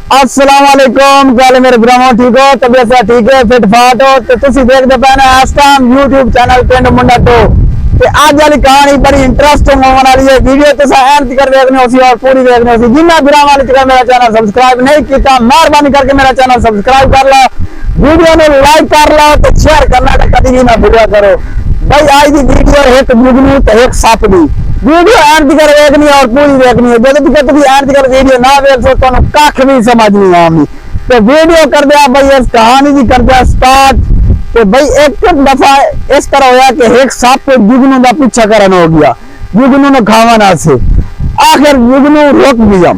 अस्सलाम वालेकुम, क्या हाल मेरे भरावो? ठीक हो? तबीयत से ठीक है? फिट फाट हो? तो तुसी देखते पे ना इस टाइम YouTube चैनल पिंड मुंडा टो ते आज वाली कहानी बड़ी इंटरेस्टिंग होने वाली है। वीडियो तुसा एंड तक देखने होसी और पूरी देखने होसी। जिन्ना भरावां ने मेरा चैनल सब्सक्राइब नहीं किया, मेहरबानी करके मेरा चैनल सब्सक्राइब कर लो, वीडियो ने लाइक कर लो तो शेयर करना कभी भी ना भूलिया करो। भाई आज की वीडियो एक जुगनू तो एक सप दी वीडियो एंड तक देखनी और पूरी देखनी है। जब तक तुम एंड तक वीडियो ना देख सो तो कख भी समझ नहीं आनी। तो वीडियो कर दिया भाई, इस कहानी की कर दिया स्टार्ट। तो भाई एक दफा इस तरह होया कि एक सप जुगनू का पीछा करन हो गया, जुगनू ने खावा से। आखिर जुगनू रुक गया।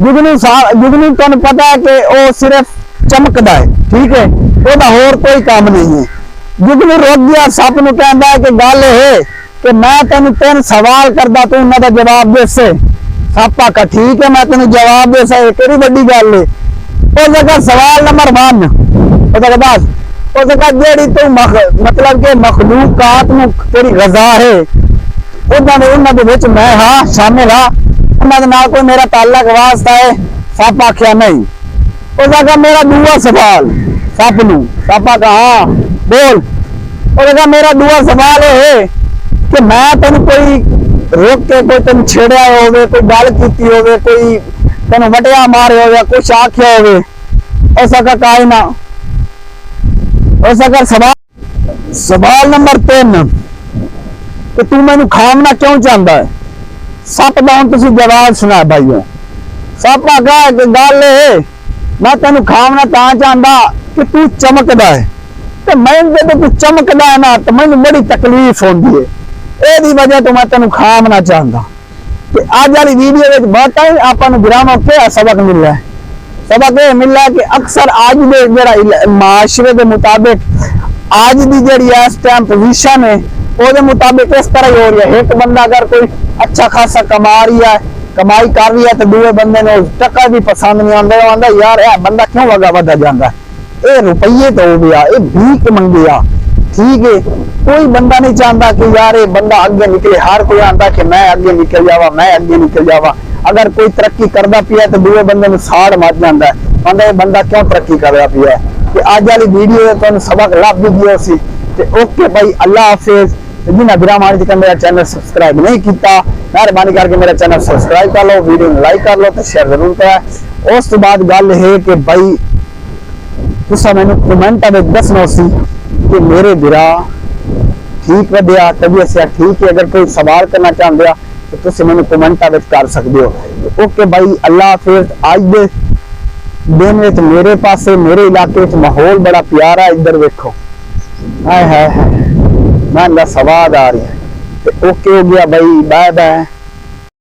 जुगनू तुम पता है कि वो सिर्फ चमकदा है, ठीक है, ओदा होर कोई काम नहीं है। जुगनू रुक गया, सप नूं कहंदा है कि गल है कि मैं तेन 3 सवाल करदा, तू उन्हां दा जवाब दे से। सप आखा ठीक है, मैं तेन जवाब दे सा, केड़ी बड़ी गल है। उस जगह सवाल नंबर 1 उस बस उस जगह जेड़ी तू मतलब के मखलूकात नूं तेरी गज़ा है उन्हां दे विच मैं हाँ शामिल हाँ, उन्हां दे नाल कोई मेरा ताल्लुक वास्ता है। सप आख्या नहीं। उस जगह मेरा दूसरा सवाल सप नूं, सप आखा हाँ बोल। उस जगह मेरा दूसरा सवाल है कि मैं तेन कोई रोक के कोई तेन छेड़िया होवे, कोई गल कीती होवे, कोई तेन वटिया मारे होवे, कुछ आख्या होवे, ऐसा का काई ना। ऐसा कर सवाल नंबर 3 कि तू मैनू खामना क्यों चाहता है। सप दा हुण तुसीं जवाब सुना भाईओ। सप आखा कि गल है मैं तेन खामना तां चाहता कि तू चमकदा है, तो मैं जब तू चमकदा है ना तो मैनू बड़ी तकलीफ होंदी है, एदी वजह तो मैं तेन खामना चाहता। कि आज वाली वीडियो में बहुत ही आपको विरामों क्या सबक मिल रहा है। सबक यह मिल रहा है कि अक्सर आज दे जरा माशरे के मुताबिक आज की जी इस टाइम पोजीशन है वो मुताबिक इस तरह ही हो रही है। एक बंदा अगर कोई अच्छा खासा कमा रही है, कमाई कर रही है, तो दूसरे बंदे ने टका भी पसंद नहीं आता, आंदा यार यह बंदा क्यों वगा वधा जाता है, ये रुपये तो हो गया, ये भीख मंगिया, ठीक है। कोई बंदा नहीं चाहता कि यार ये बंदा आगे निकले। हर कोई आता कि मैं आगे निकल जावा, मैं आगे निकल जावा। अगर कोई तरक्की करता पिया तो दूसरे बंदे में साड़ मच जाता है, कहता है बंदा क्यों तरक्की करता पिया। कि आज वाली वीडियो तुम सबक लभ भी गया सी। ओके भाई, अल्लाह हाफिज। जिन्हें विराम आने तक मेरा चैनल सब्सक्राइब नहीं किया, मेहरबानी करके मेरा चैनल सब्सक्राइब कर लो, वीडियो में लाइक कर लो तो शेयर जरूर करें। उस बाद गल है कि भाई तुसा मैनू कमेंट में दसना सी कि मेरे बिरा ठीक वधिया, तबीयत से ठीक है। अगर कोई सवाल करना चाहते हो तो तुम मैंने कमेंट कर सकते हो। ओके भाई, अल्लाह हाफिज। आज दे दिन में मेरे पास मेरे इलाके माहौल बड़ा प्यारा है। इधर देखो, हाय हाय हाय, मैं स्वाद आ रही है। ओके हो गया भाई, बाय बाय।